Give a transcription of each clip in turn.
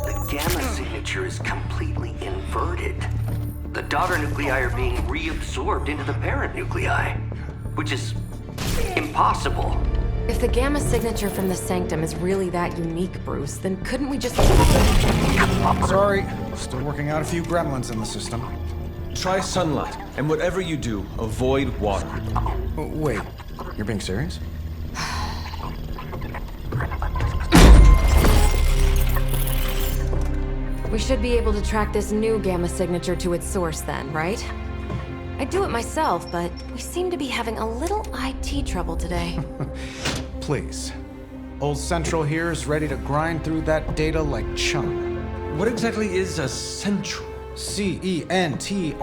The gamma signature is completely inverted. The daughter nuclei are being reabsorbed into the parent nuclei, which is impossible. If the gamma signature from the Sanctum is really that unique, Bruce, then couldn't we just... Sorry, still working out a few gremlins in the system. Try sunlight, and whatever you do, avoid water. Wait, you're being serious? We should be able to track this new gamma signature to its source then, right? I'd do it myself, but we seem to be having a little IT trouble today. Please. Old Central here is ready to grind through that data like chum. What exactly is a central? CENTRAL.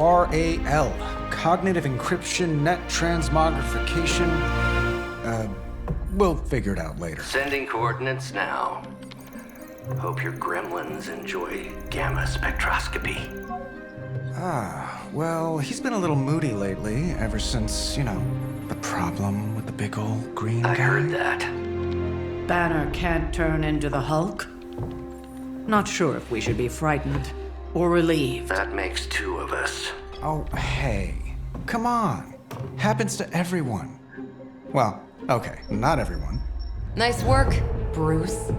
Cognitive encryption, net transmogrification. We'll figure it out later. Sending coordinates now. Hope your gremlins enjoy gamma spectroscopy. Well, he's been a little moody lately, ever since, the problem with the big old green guy. I heard that. Banner can't turn into the Hulk? Not sure if we should be frightened or relieved. That makes two of us. Oh, hey. Come on. Happens to everyone. Well, okay, not everyone. Nice work, Bruce.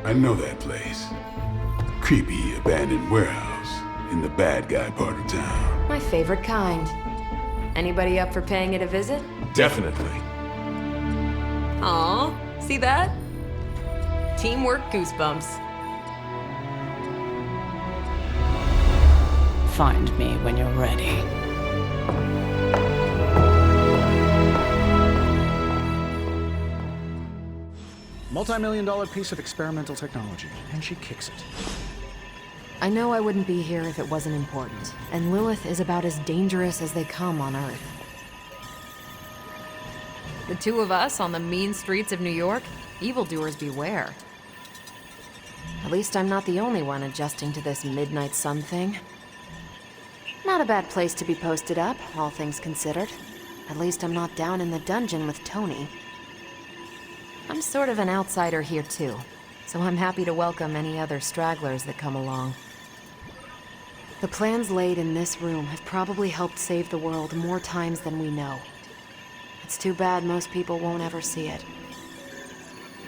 I know that place. Creepy abandoned warehouse in the bad guy part of town. My favorite kind. Anybody up for paying it a visit? Definitely. Aw, see that? Teamwork goosebumps. Find me when you're ready. Multi-million-dollar piece of experimental technology, and she kicks it. I know I wouldn't be here if it wasn't important, and Lilith is about as dangerous as they come on Earth. The two of us on the mean streets of New York, evildoers beware. At least I'm not the only one adjusting to this midnight sun thing. Not a bad place to be posted up, all things considered. At least I'm not down in the dungeon with Tony. I'm sort of an outsider here too, so I'm happy to welcome any other stragglers that come along. The plans laid in this room have probably helped save the world more times than we know. It's too bad most people won't ever see it.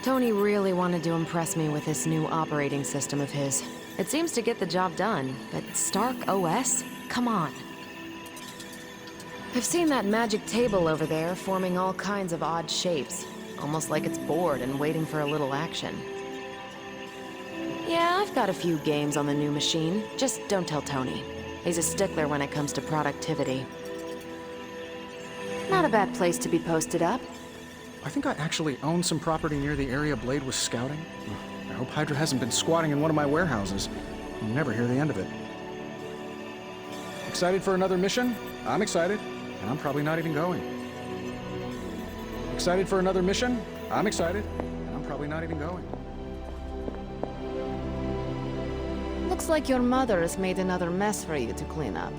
Tony really wanted to impress me with this new operating system of his. It seems to get the job done, but Stark OS? Come on. I've seen that magic table over there forming all kinds of odd shapes, almost like it's bored and waiting for a little action. Yeah, I've got a few games on the new machine. Just don't tell Tony. He's a stickler when it comes to productivity. Not a bad place to be posted up. I think I actually own some property near the area Blade was scouting. I hope Hydra hasn't been squatting in one of my warehouses. You'll never hear the end of it. Excited for another mission? I'm excited, and I'm probably not even going. Excited for another mission? I'm excited, and I'm probably not even going. Looks like your mother has made another mess for you to clean up.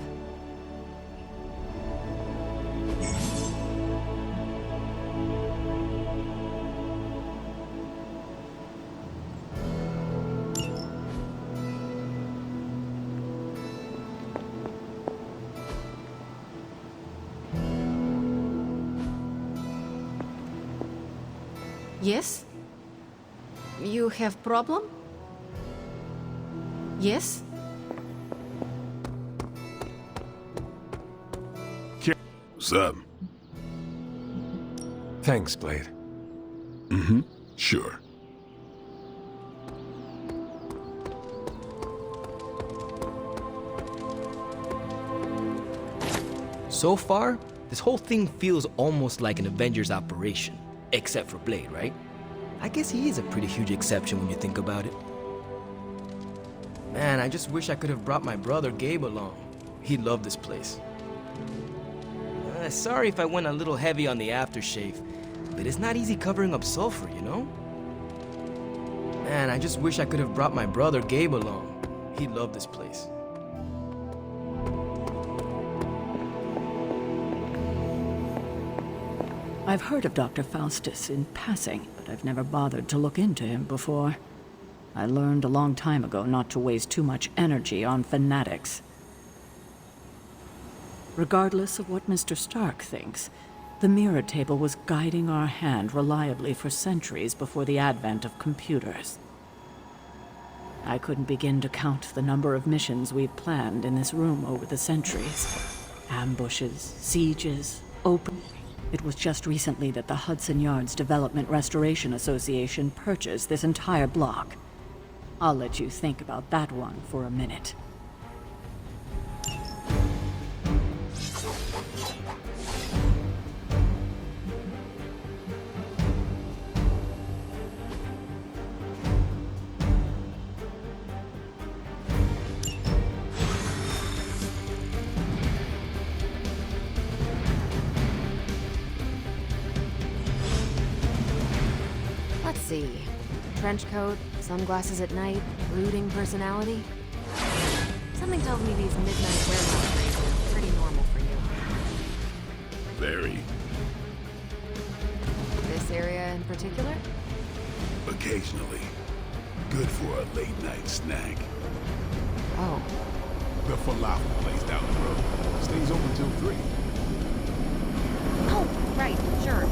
Yes? You have problem? Yes? What's up? Thanks, Blade. Mm-hmm. Sure. So far, this whole thing feels almost like an Avengers operation. Except for Blade, right? I guess he is a pretty huge exception when you think about it. Man, I just wish I could have brought my brother Gabe along. He'd love this place. Sorry if I went a little heavy on the aftershave, but it's not easy covering up sulfur, you know? Man, I just wish I could have brought my brother Gabe along. He'd love this place. I've heard of Dr. Faustus in passing, but I've never bothered to look into him before. I learned a long time ago not to waste too much energy on fanatics. Regardless of what Mr. Stark thinks, the mirror table was guiding our hand reliably for centuries before the advent of computers. I couldn't begin to count the number of missions we've planned in this room over the centuries. Ambushes, sieges, open... It was just recently that the Hudson Yards Development Restoration Association purchased this entire block. I'll let you think about that one for a minute. Let's see. Trench coat, sunglasses at night, brooding personality. Something tells me these midnight warehouse raids are pretty normal for you. Very. This area in particular? Occasionally. Good for a late night snack. Oh. The falafel place down the road. Stays open till 3. Oh, right, sure.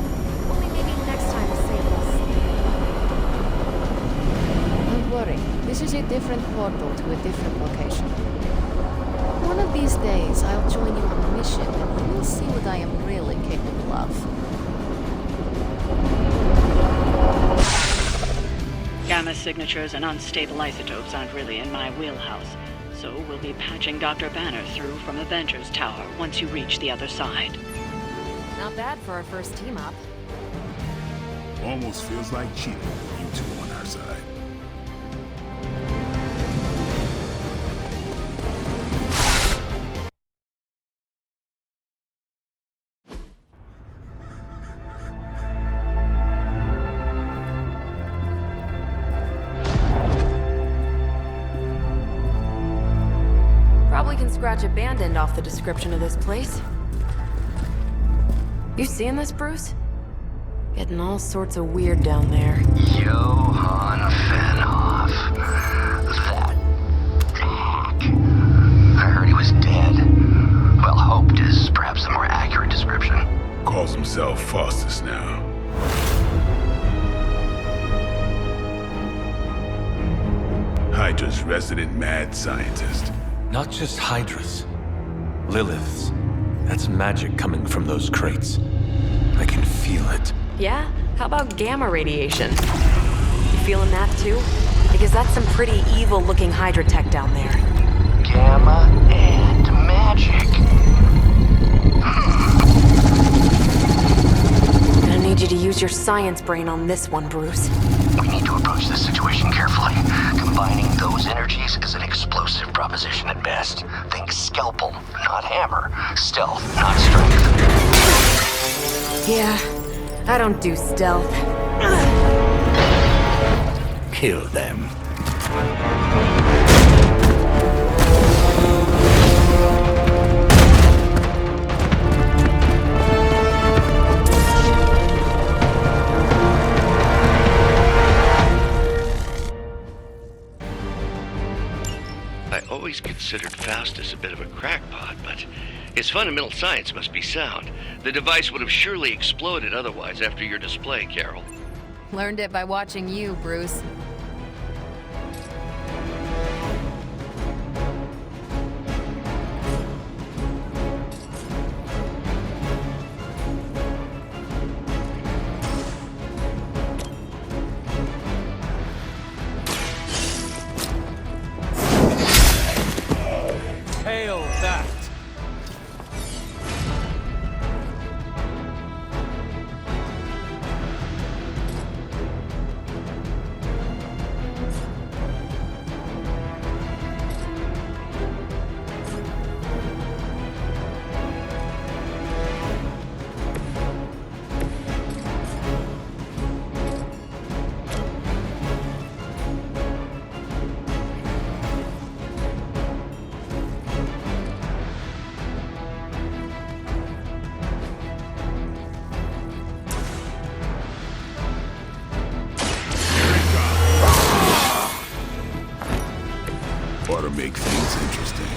Only maybe next time to save us. Don't worry, this is a different portal to a different location. One of these days, I'll join you on a mission, and you will see what I am really capable of. Gamma signatures and unstable isotopes aren't really in my wheelhouse, so we'll be patching Dr. Banner through from Avengers Tower once you reach the other side. Not bad for our first team up. Almost feels like cheating with you two on our side. Probably can scratch abandoned off the description of this place. You seeing this, Bruce? Getting all sorts of weird down there. Johann Fenhoff. That hack. I heard he was dead. Well, hoped is perhaps the more accurate description. Calls himself Faustus now. Hydra's resident mad scientist. Not just Hydra's. Lilith's. That's magic coming from those crates. I can feel it. Yeah? How about gamma radiation? You feeling that too? Because that's some pretty evil-looking Hydra tech down there. Gamma and magic. Gonna need you to use your science brain on this one, Bruce. We need to approach this situation carefully. Combining those energies is an explosive proposition at best. Think scalpel, not hammer. Stealth, not strength. Yeah, I don't do stealth. Kill them. I always considered Faustus a bit of a crackpot, but his fundamental science must be sound. The device would have surely exploded otherwise after your display, Carol. Learned it by watching you, Bruce. Hail that! to make things interesting.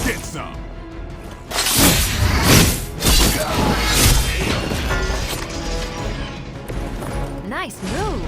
Get some! Nice move.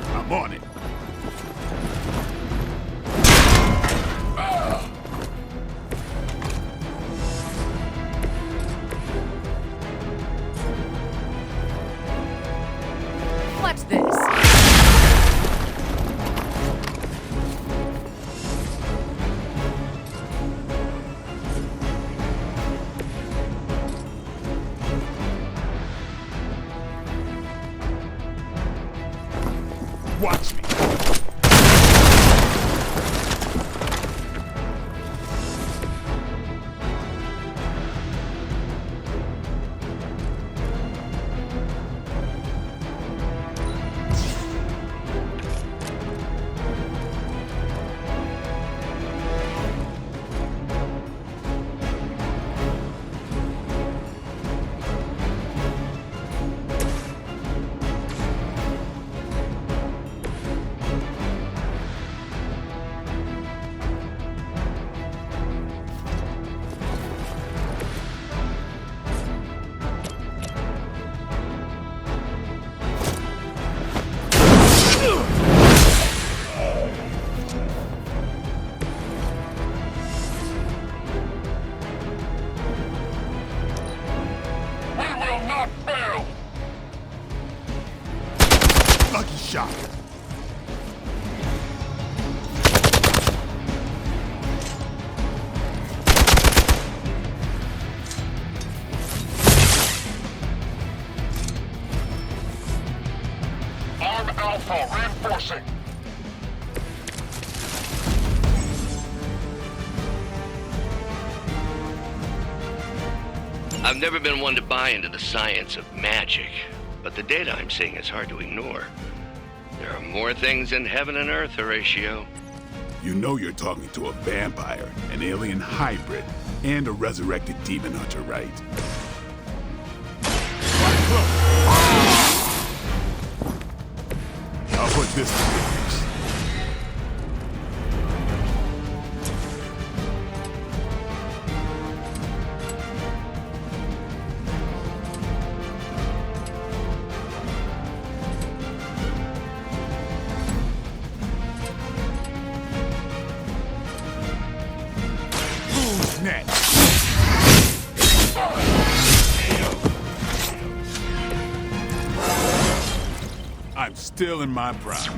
I'm on it. Watch this. Watch me. Lucky shot. Arm Alpha reinforcing. I've never been one to buy into the science of magic, but the data I'm seeing is hard to ignore. There are more things in heaven and earth, Horatio. You know you're talking to a vampire, an alien hybrid, and a resurrected demon hunter, right? I'll put this to good use. Who's next? I'm still in my prime.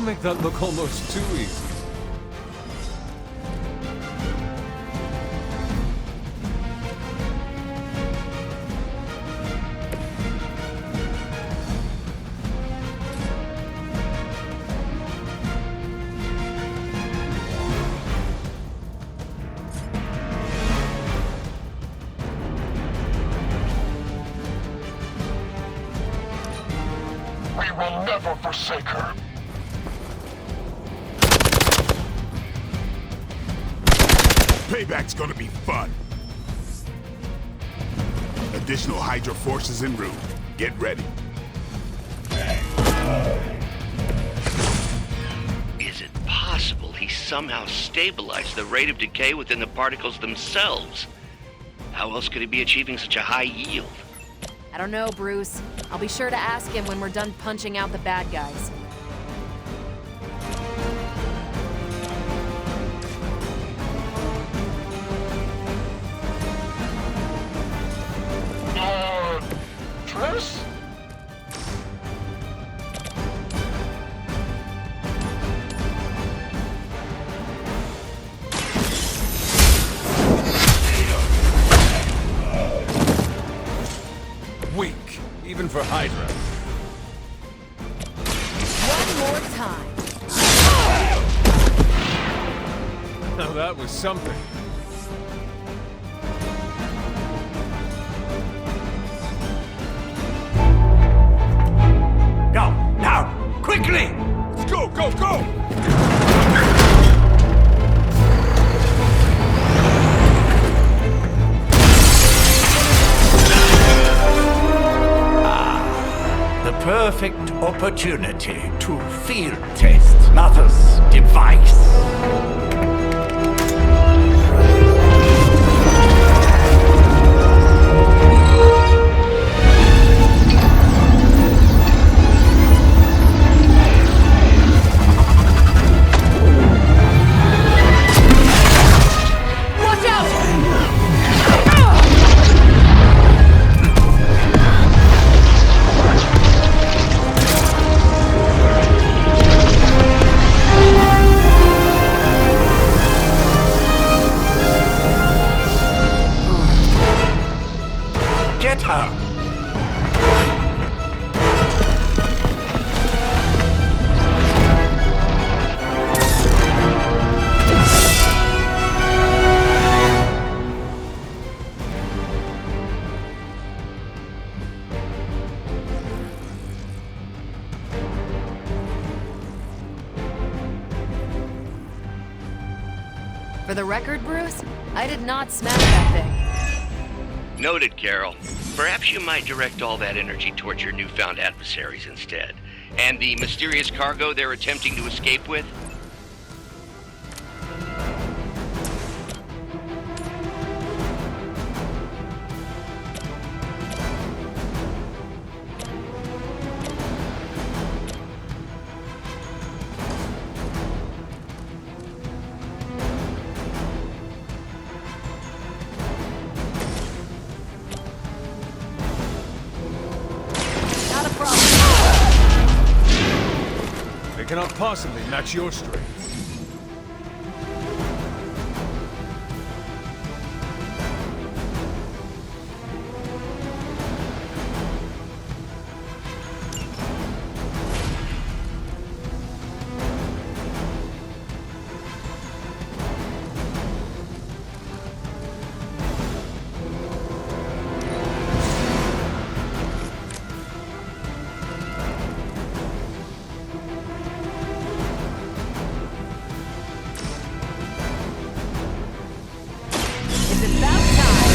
make that look almost too easy. We will never forsake her. Payback's gonna be fun. Additional Hydra forces en route. Get ready. Is it possible he somehow stabilized the rate of decay within the particles themselves? How else could he be achieving such a high yield? I don't know, Bruce. I'll be sure to ask him when we're done punching out the bad guys. Triss? Weak, even for Hydra. One more time. Now that was something. Go, now, quickly! Let's go, go, go! The perfect opportunity to field test Mother's device. Watch out! Get her! For the record, Bruce, I did not smash that thing. Noted, Carol. Perhaps you might direct all that energy towards your newfound adversaries instead. And the mysterious cargo they're attempting to escape with? Not a problem. They cannot possibly match your strength. It's about time.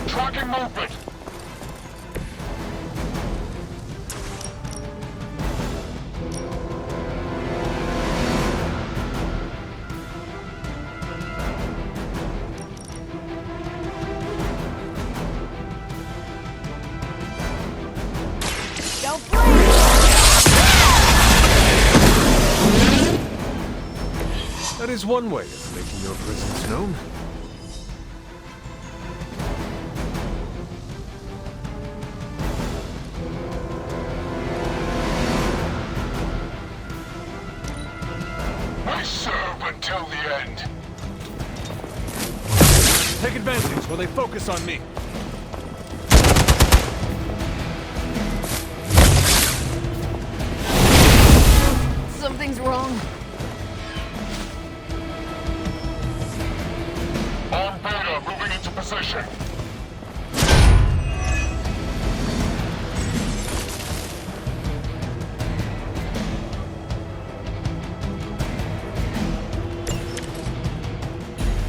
Tracking movement. is one way of making your presence known. I serve until the end. Take advantage while they focus on me. Something's wrong. On Beta, moving into position.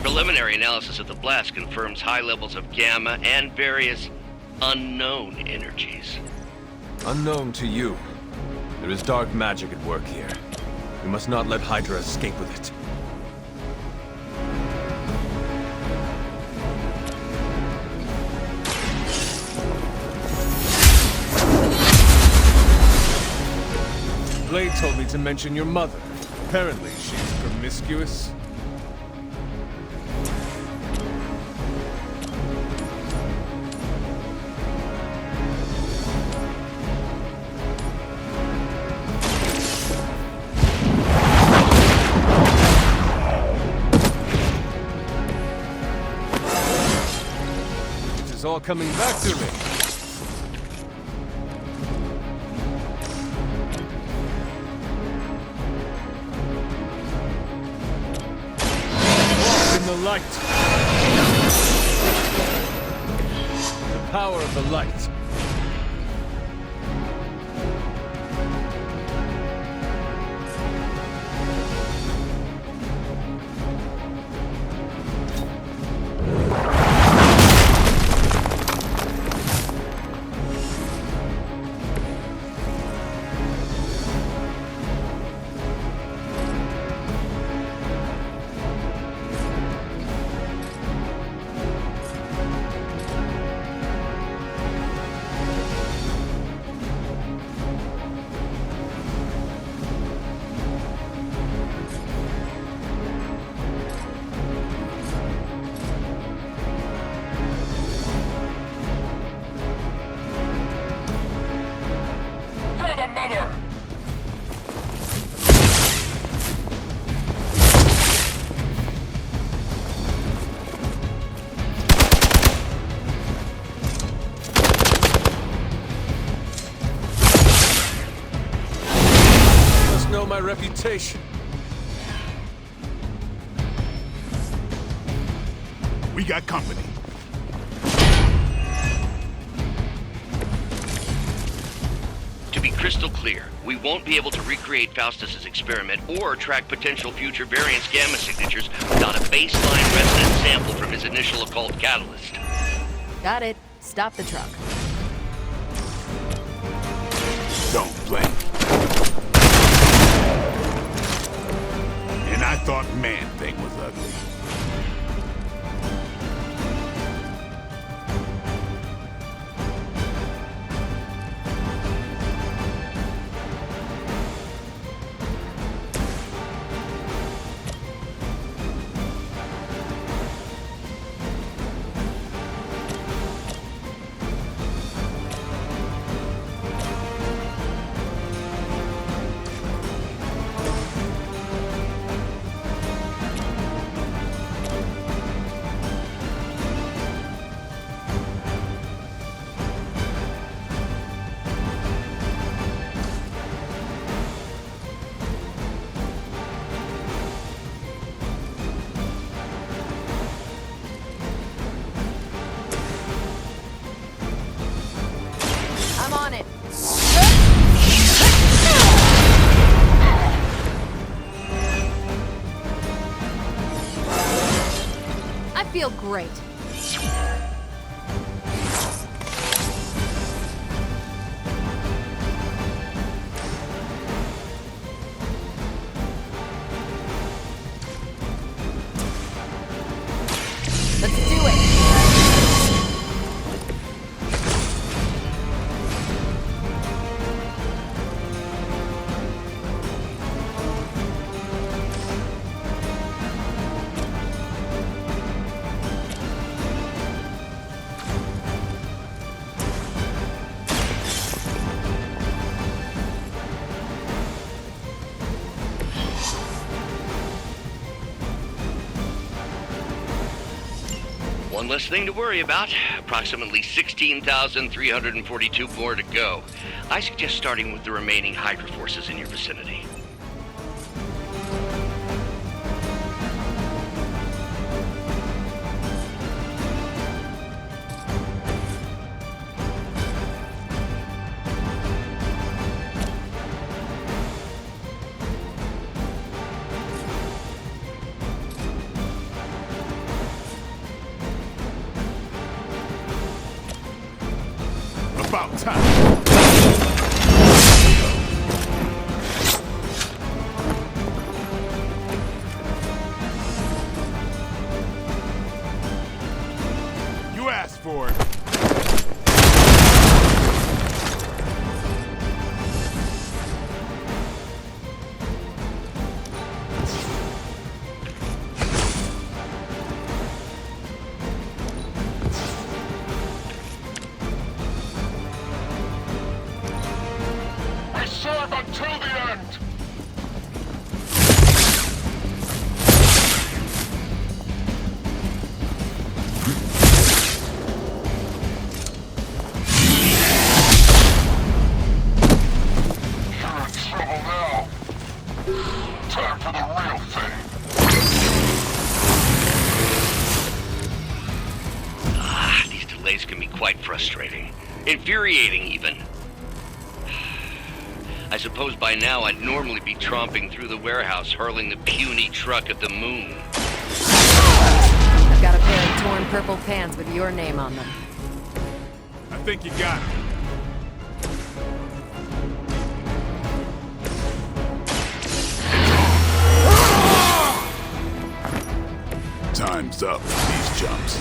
Preliminary analysis of the blast confirms high levels of gamma and various unknown energies. Unknown to you, there is dark magic at work here. We must not let Hydra escape with it. Blade told me to mention your mother. Apparently, she's promiscuous. It's all coming back to me. Walk in the light. The power of the light. My reputation. We got company. To be crystal clear, we won't be able to recreate Faustus's experiment or track potential future variance gamma signatures without a baseline resonance sample from his initial occult catalyst. Got it. Stop the truck. Don't blink. And I thought Man-Thing was ugly. I'm on it. I feel great. Let's do it. One less thing to worry about. Approximately 16,342 more to go. I suggest starting with the remaining Hydra forces in your vicinity. About time. You asked for it. We serve until the end! You're in trouble now. Time for the real thing. These delays can be quite frustrating. Infuriating, even. I suppose by now I'd normally be tromping through the warehouse, hurling the puny truck at the moon. I've got a pair of torn purple pants with your name on them. I think you got it. Time's up for these jumps.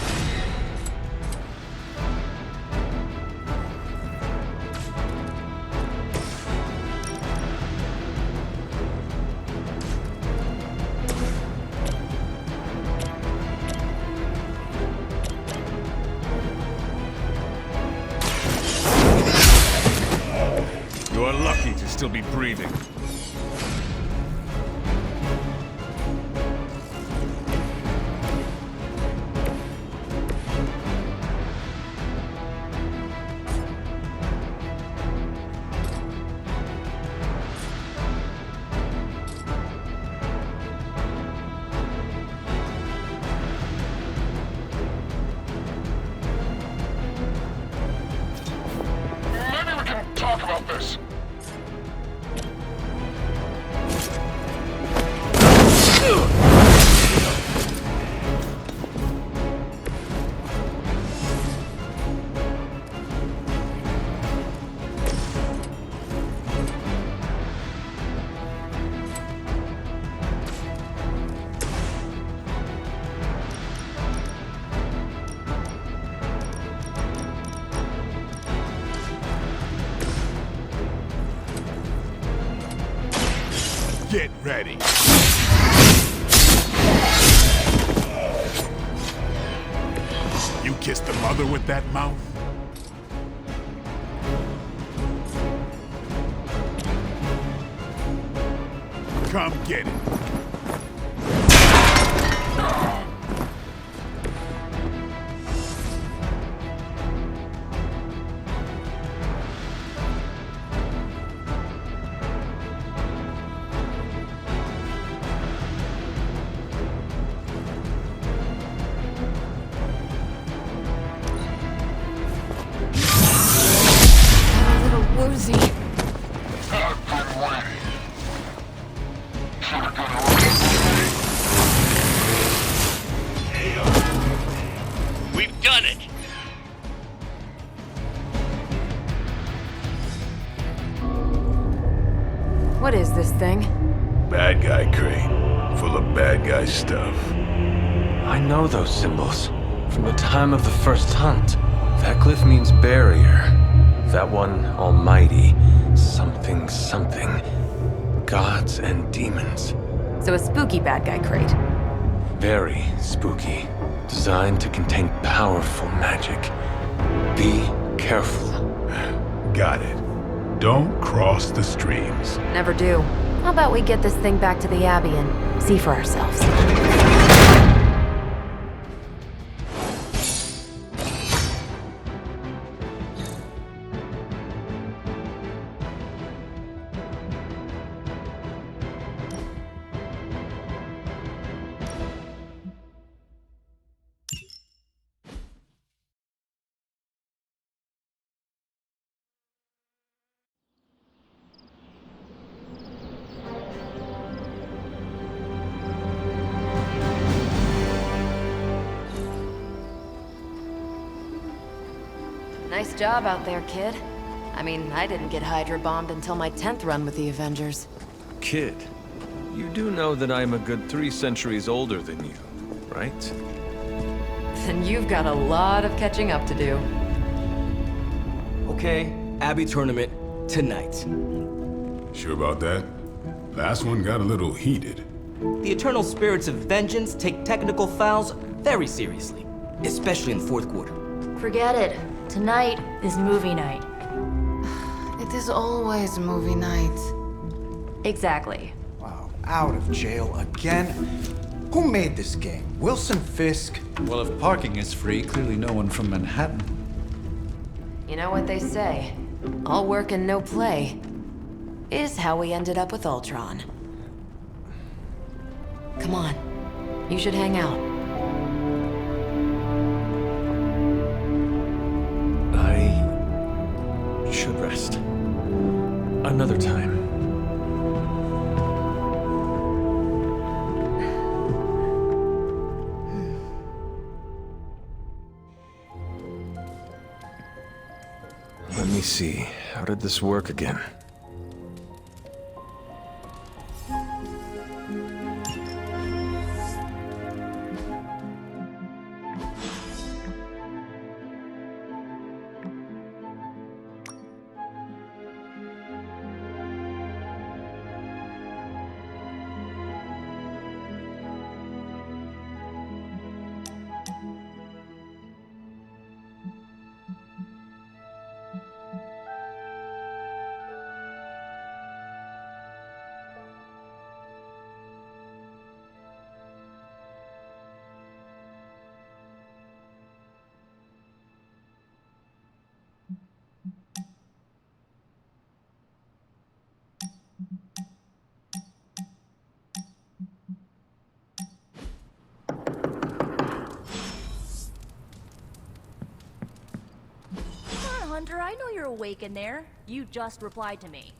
You're lucky to still be breathing. Maybe we can talk about this. Get ready. You kissed the mother with that mouth? Come get it. Little woozy. I've been waiting. Should've done it. We've done it! What is this thing? Bad guy crate. Full of bad guy stuff. I know those symbols from the time of the first hunt. That glyph means barrier. That one, almighty. Something, something. Gods and demons. So a spooky bad guy crate. Very spooky. Designed to contain powerful magic. Be careful. Got it. Don't cross the streams. Never do. How about we get this thing back to the Abbey and see for ourselves? Nice job out there, kid. I mean, I didn't get Hydra bombed until my 10th run with the Avengers. Kid, you do know that I'm a good 3 centuries older than you, right? Then you've got a lot of catching up to do. Okay, Abbey tournament tonight. Sure about that? Last one got a little heated. The Eternal Spirits of Vengeance take technical fouls very seriously, especially in the fourth quarter. Forget it. Tonight is movie night. It is always movie night. Exactly. Wow, out of jail again? Who made this game? Wilson Fisk? Well, if parking is free, clearly no one from Manhattan. You know what they say? All work and no play is how we ended up with Ultron. Come on. You should hang out. I should rest. Another time. Let me see. How did this work again? Hunter, I know you're awake in there. You just replied to me.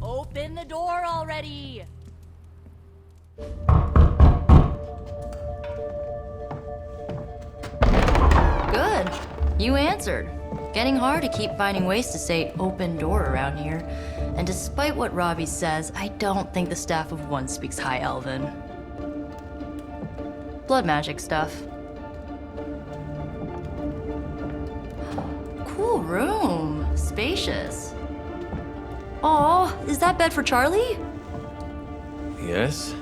Open the door already! Good. You answered. Getting hard to keep finding ways to say open door around here. And despite what Robbie says, I don't think the staff of One speaks High Elven. Blood magic stuff. Cool room. Spacious. Aw, is that bed for Charlie? Yes?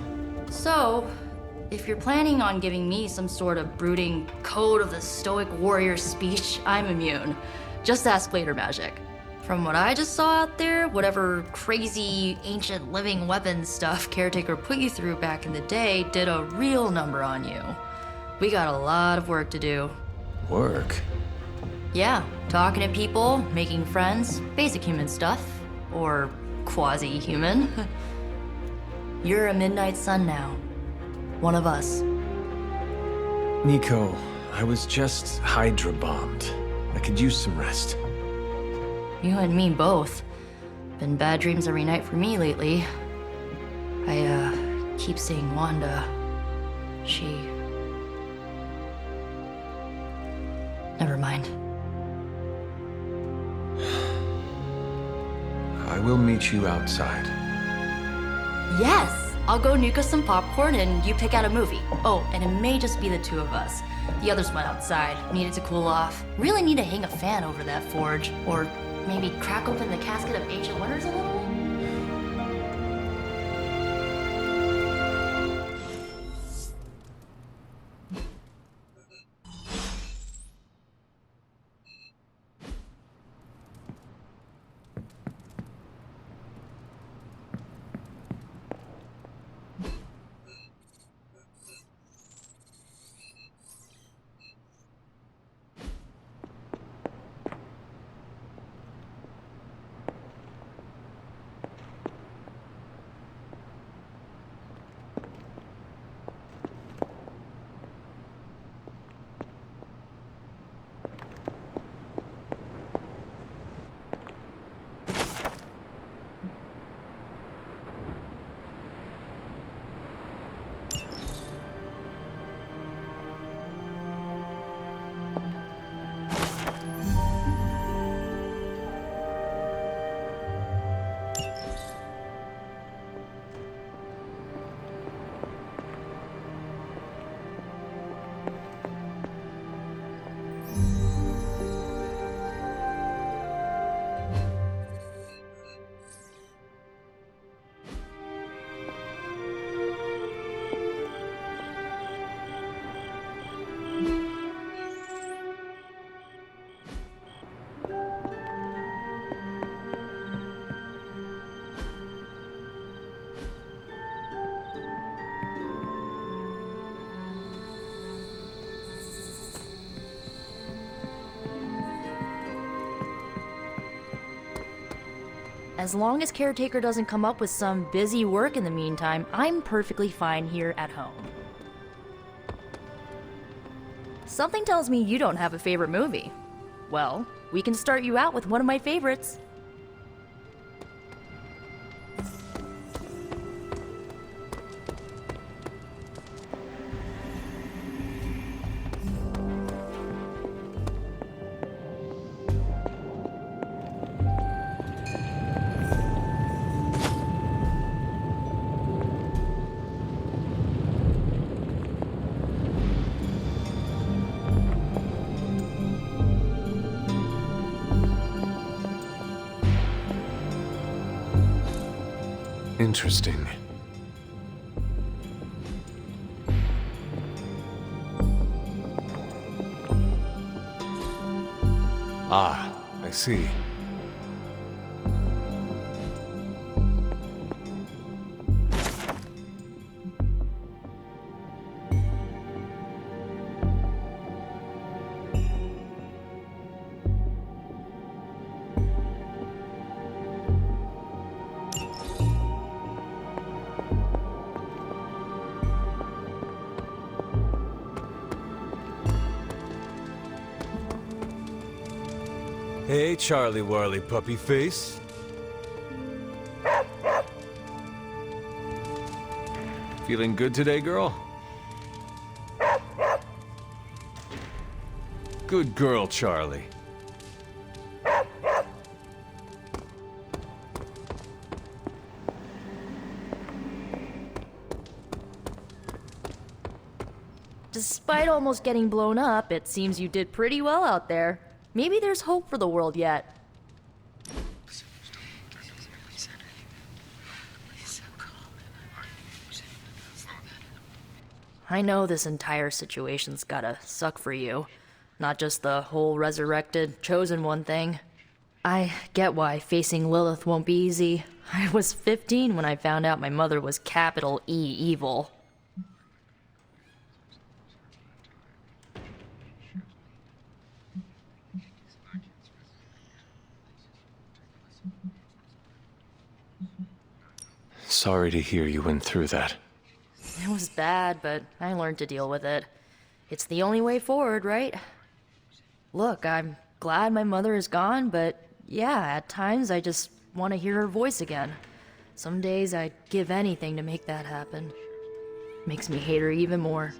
So, if you're planning on giving me some sort of brooding code of the stoic warrior speech, I'm immune. Just ask later magic. From what I just saw out there, whatever crazy ancient living weapons stuff Caretaker put you through back in the day did a real number on you. We got a lot of work to do. Work? Yeah, talking to people, making friends, basic human stuff. Or quasi-human. You're a Midnight Sun now. One of us. Nico, I was just Hydra bombed. I could use some rest. You and me both. Been bad dreams every night for me lately. I, keep seeing Wanda. She... Never mind. will meet you outside. Yes! I'll go nuke us some popcorn and you pick out a movie. Oh, and it may just be the two of us. The others went outside, needed to cool off. Really need to hang a fan over that forge. Or maybe crack open the casket of Ancient Wonders a little? As long as Caretaker doesn't come up with some busy work in the meantime, I'm perfectly fine here at home. Something tells me you don't have a favorite movie. Well, we can start you out with one of my favorites. Interesting. Ah, I see. Hey, Charlie Warley puppy face. Feeling good today, girl? Good girl, Charlie. Despite almost getting blown up, it seems you did pretty well out there. Maybe there's hope for the world yet. I know this entire situation's gotta suck for you. Not just the whole resurrected, chosen one thing. I get why facing Lilith won't be easy. I was 15 when I found out my mother was capital E evil. Sorry to hear you went through that. It was bad, but I learned to deal with it. It's the only way forward, right? Look, I'm glad my mother is gone, but yeah, at times I just want to hear her voice again. Some days I'd give anything to make that happen. Makes me hate her even more.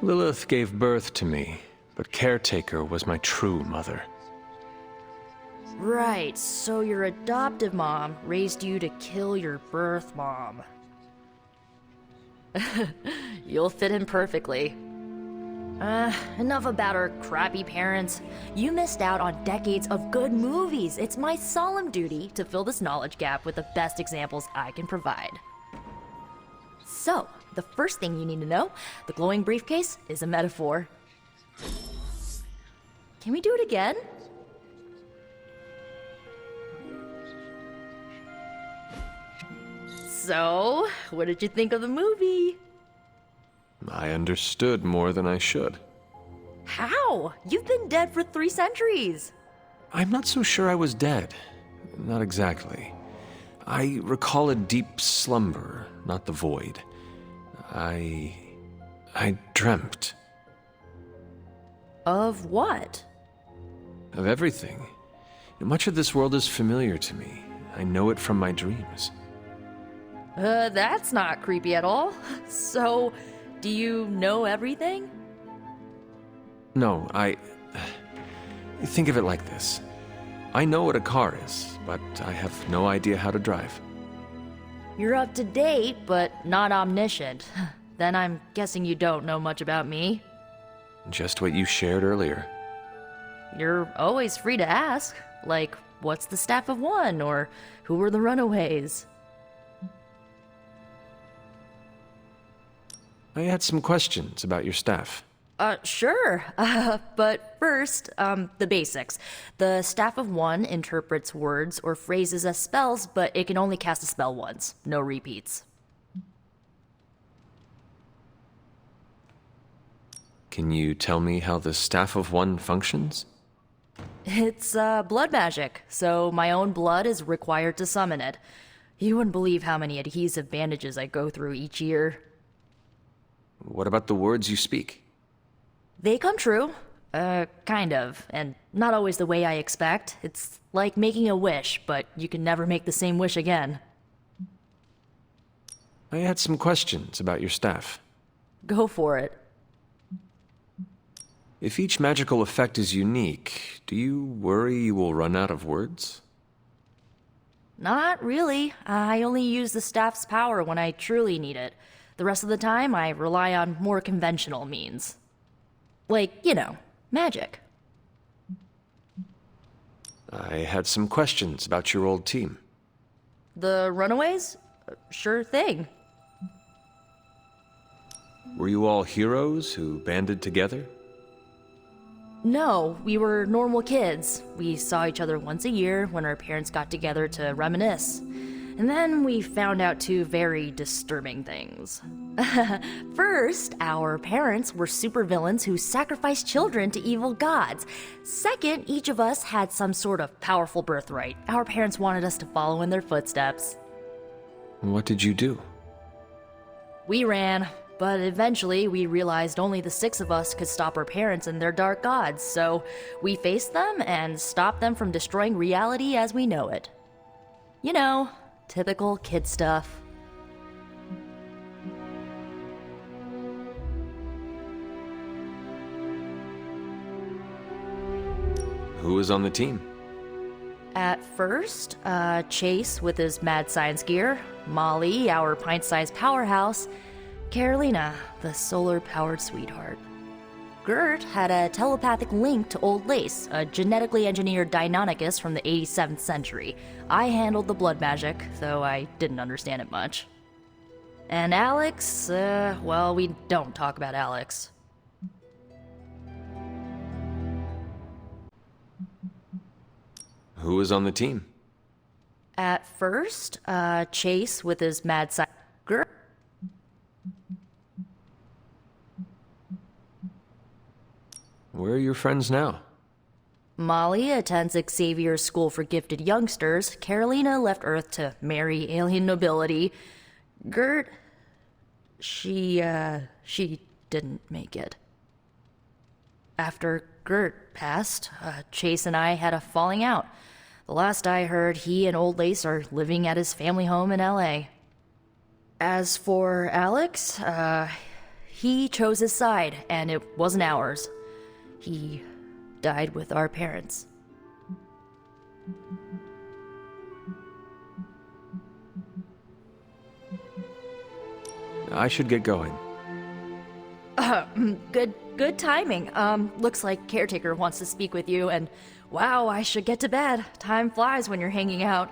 Lilith gave birth to me, but Caretaker was my true mother. Right, so your adoptive mom raised you to kill your birth mom. You'll fit in perfectly. Enough about our crappy parents. You missed out on decades of good movies. It's my solemn duty to fill this knowledge gap with the best examples I can provide. So, the first thing you need to know, the glowing briefcase is a metaphor. Can we do it again? So, what did you think of the movie? I understood more than I should. How? You've been dead for 3 centuries. I'm not so sure I was dead. Not exactly. I recall a deep slumber, not the void. I dreamt. Of what? Of everything. Much of this world is familiar to me. I know it from my dreams. That's not creepy at all. So, do you know everything? No, think of it like this. I know what a car is, but I have no idea how to drive. You're up to date, but not omniscient. Then I'm guessing you don't know much about me. Just what you shared earlier. You're always free to ask. Like, what's the Staff of One? Or who were the Runaways? I had some questions about your staff. Sure. But first, the basics. The Staff of One interprets words or phrases as spells, but it can only cast a spell once. No repeats. Can you tell me how the Staff of One functions? It's, blood magic, so my own blood is required to summon it. You wouldn't believe how many adhesive bandages I go through each year. What about the words you speak? They come true. Kind of. And not always the way I expect. It's like making a wish, but you can never make the same wish again. I had some questions about your staff. Go for it. If each magical effect is unique, do you worry you will run out of words? Not really. I only use the staff's power when I truly need it. The rest of the time, I rely on more conventional means. Like, you know, magic. I had some questions about your old team. The Runaways? Sure thing. Were you all heroes who banded together? No, we were normal kids. We saw each other once a year when our parents got together to reminisce. And then we found out 2 very disturbing things. First, our parents were supervillains who sacrificed children to evil gods. Second, each of us had some sort of powerful birthright. Our parents wanted us to follow in their footsteps. What did you do? We ran, but eventually we realized only the 6 of us could stop our parents and their dark gods, so we faced them and stopped them from destroying reality as we know it. You know, typical kid stuff. Who was on the team? At first, Chase with his mad science gear, Molly, our pint-sized powerhouse, Carolina, the solar-powered sweetheart. Gert had a telepathic link to Old Lace, a genetically engineered Deinonychus from the 87th century. I handled the blood magic, though I didn't understand it much. And Alex, well, we don't talk about Alex. Who was on the team? At first, Chase with his mad science. Gert. Where are your friends now? Molly attends Xavier's School for Gifted Youngsters. Carolina left Earth to marry alien nobility. Gert... She didn't make it. After Gert passed, Chase and I had a falling out. The last I heard, he and Old Lace are living at his family home in LA. As for Alex, He chose his side, and it wasn't ours. He died with our parents. I should get going. Good timing. Looks like Caretaker wants to speak with you, and wow, I should get to bed. Time flies when you're hanging out.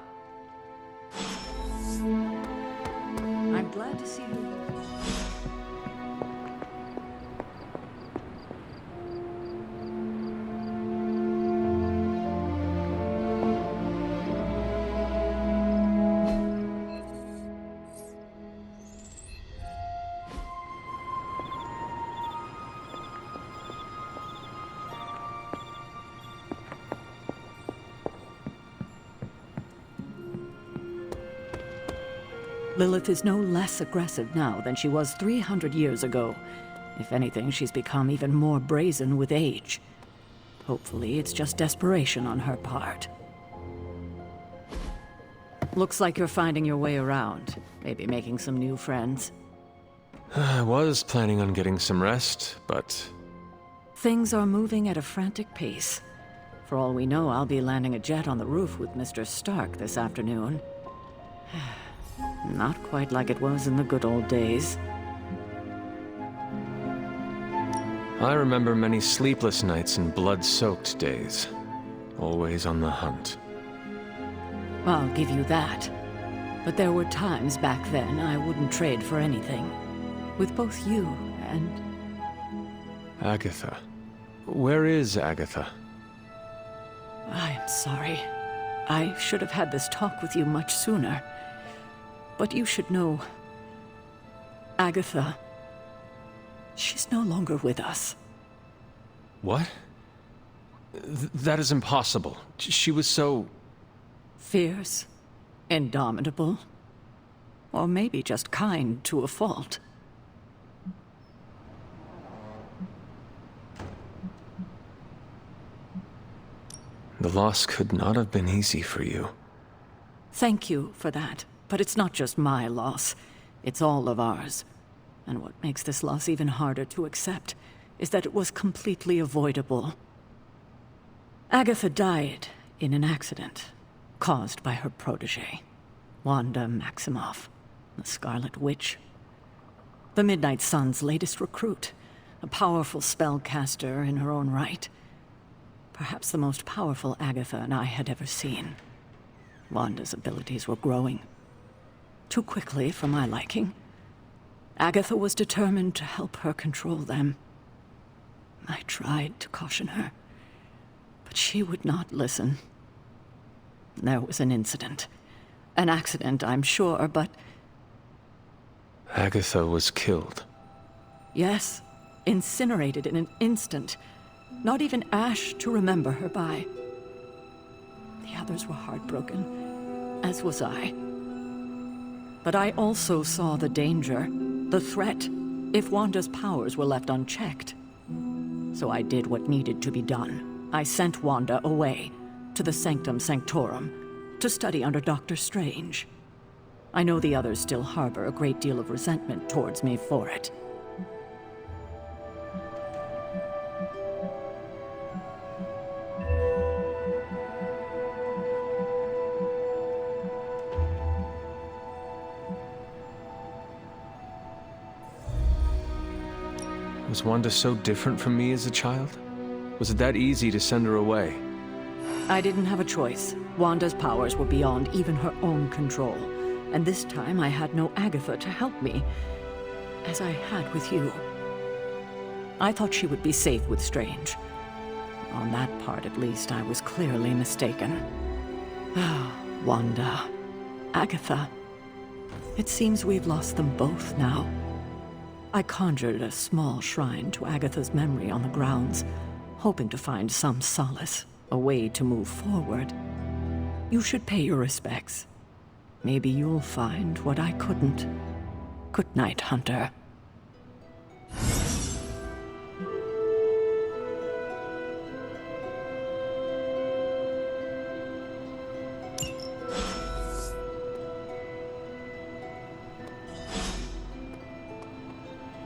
I'm glad to see you. Lilith is no less aggressive now than she was 300 years ago. If anything, she's become even more brazen with age. Hopefully, it's just desperation on her part. Looks like you're finding your way around. Maybe making some new friends. I was planning on getting some rest, but... Things are moving at a frantic pace. For all we know, I'll be landing a jet on the roof with Mr. Stark this afternoon. Not quite like it was in the good old days. I remember many sleepless nights and blood-soaked days. Always on the hunt. I'll give you that. But there were times back then I wouldn't trade for anything. With both you and... Agatha. Where is Agatha? I'm sorry. I should have had this talk with you much sooner. But you should know... Agatha... She's no longer with us. What? That is impossible. She was so... Fierce, indomitable, or maybe just kind to a fault. The loss could not have been easy for you. Thank you for that, but it's not just my loss. It's all of ours. And what makes this loss even harder to accept is that it was completely avoidable. Agatha died in an accident caused by her protege, Wanda Maximoff, the Scarlet Witch. The Midnight Sun's latest recruit, a powerful spellcaster in her own right. Perhaps the most powerful Agatha and I had ever seen. Wanda's abilities were growing. Too quickly for my liking. Agatha was determined to help her control them. I tried to caution her, but she would not listen. There was an incident. An accident, I'm sure, but... Agatha was killed. Yes, incinerated in an instant. Not even ash to remember her by. The others were heartbroken, as was I. But I also saw the danger, the threat, if Wanda's powers were left unchecked. So I did what needed to be done. I sent Wanda away, to the Sanctum Sanctorum, to study under Dr. Strange. I know the others still harbor a great deal of resentment towards me for it. Was Wanda so different from me as a child? Was it that easy to send her away? I didn't have a choice. Wanda's powers were beyond even her own control. And this time I had no Agatha to help me, as I had with you. I thought she would be safe with Strange. On that part, at least, I was clearly mistaken. Ah, Wanda. Agatha. It seems we've lost them both now. I conjured a small shrine to Agatha's memory on the grounds, hoping to find some solace, a way to move forward. You should pay your respects. Maybe you'll find what I couldn't. Good night, Hunter.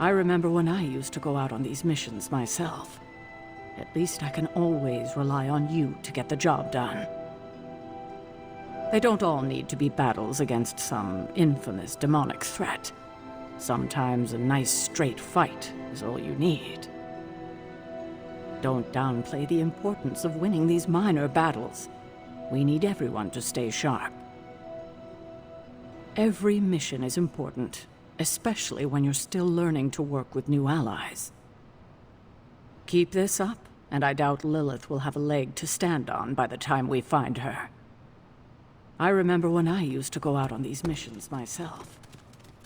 I remember when I used to go out on these missions myself. At least I can always rely on you to get the job done. They don't all need to be battles against some infamous demonic threat. Sometimes a nice straight fight is all you need. Don't downplay the importance of winning these minor battles. We need everyone to stay sharp. Every mission is important, especially when you're still learning to work with new allies. Keep this up, and I doubt Lilith will have a leg to stand on by the time we find her. I remember when I used to go out on these missions myself.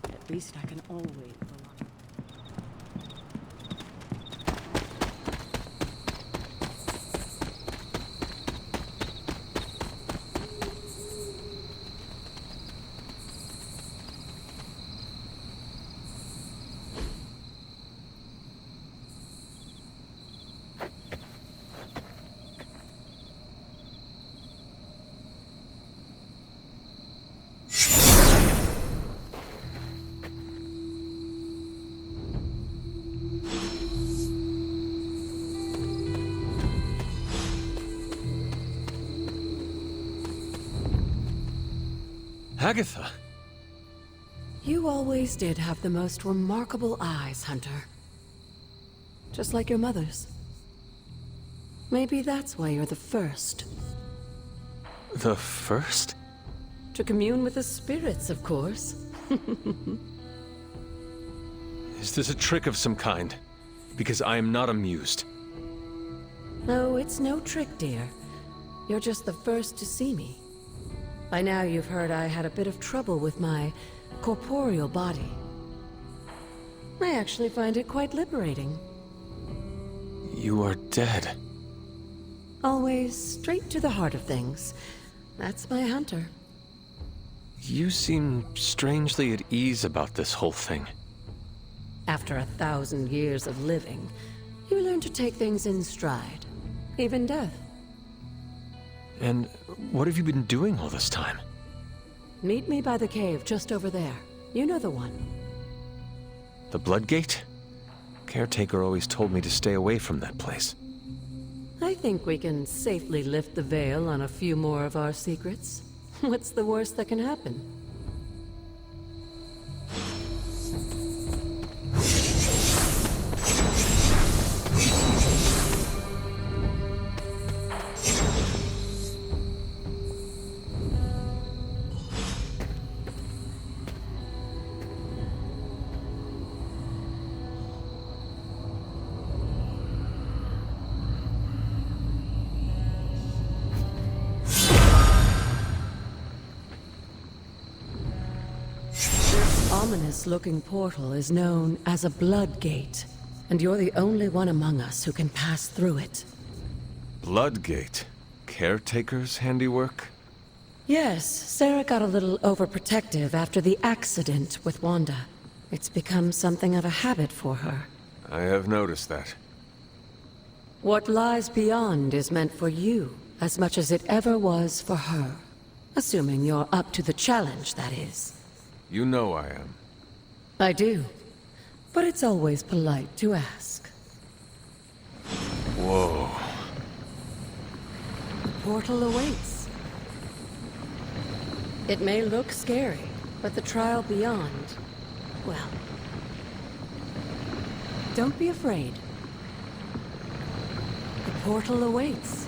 At least I can always rely. Agatha! You always did have the most remarkable eyes, Hunter. Just like your mother's. Maybe that's why you're the first. The first? To commune with the spirits, of course. Is this a trick of some kind? Because I am not amused. No, it's no trick, dear. You're just the first to see me. By now you've heard I had a bit of trouble with my corporeal body. I actually find it quite liberating. You are dead. Always straight to the heart of things. That's my Hunter. You seem strangely at ease about this whole thing. After 1,000 years of living, you learn to take things in stride. Even death. And what have you been doing all this time? Meet me by the cave just over there. You know the one. The Bloodgate? Caretaker always told me to stay away from that place. I think we can safely lift the veil on a few more of our secrets. What's the worst that can happen? Ominous-looking portal is known as a Bloodgate, and you're the only one among us who can pass through it. Bloodgate? Caretaker's handiwork? Yes, Sarah got a little overprotective after the accident with Wanda. It's become something of a habit for her. I have noticed that. What lies beyond is meant for you, as much as it ever was for her. Assuming you're up to the challenge, that is. You know I am. I do. But it's always polite to ask. Whoa. The portal awaits. It may look scary, but the trial beyond, well... Don't be afraid. The portal awaits.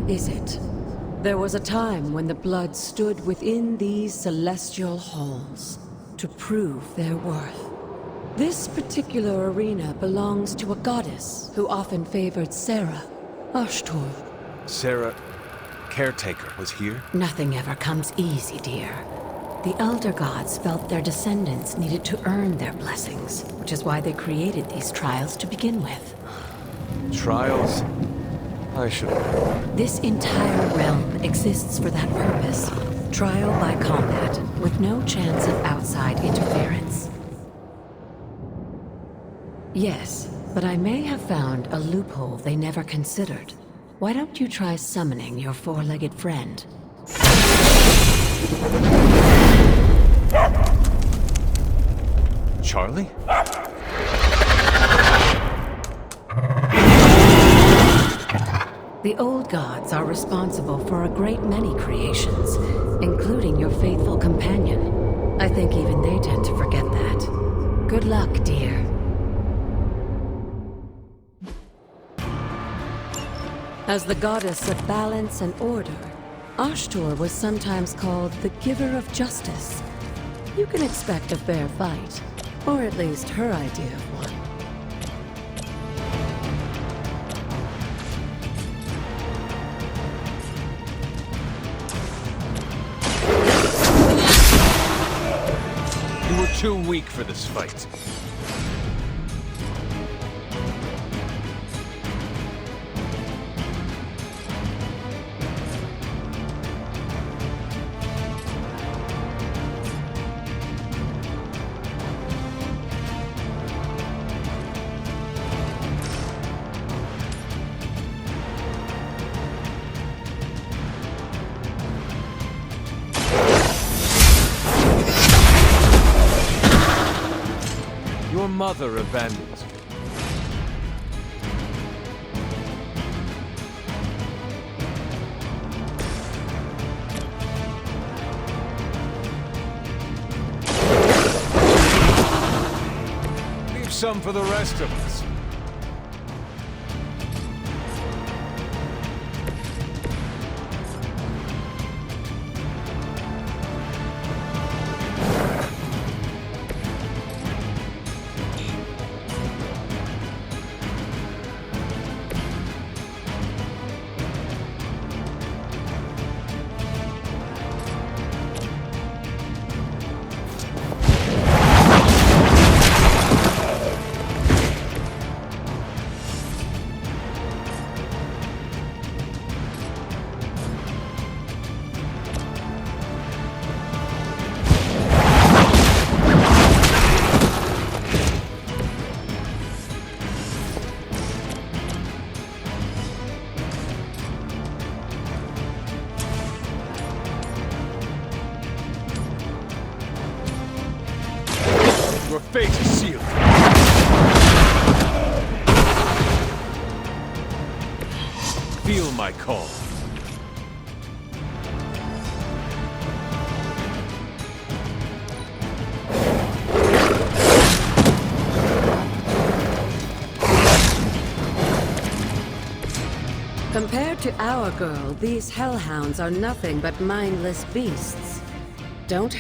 Is it? There was a time when the blood stood within these celestial halls to prove their worth. This particular arena belongs to a goddess who often favored Sarah, Ashtor. Sarah, Caretaker, was here? Nothing ever comes easy, dear. The Elder Gods felt their descendants needed to earn their blessings, which is why they created these trials to begin with. Trials? I should have. This entire realm exists for that purpose. Trial by combat, with no chance of outside interference. Yes, but I may have found a loophole they never considered. Why don't you try summoning your four-legged friend? Charlie? The old gods are responsible for a great many creations, including your faithful companion. I think even they tend to forget that. Good luck, dear. As the goddess of balance and order, Ashtor was sometimes called the giver of justice. You can expect a fair fight, or at least her idea of one. You were too weak for this fight. Your mother abandoned you. Leave some for the rest of us. Your fate is sealed. Feel my call. Compared to our girl, these hellhounds are nothing but mindless beasts. Don't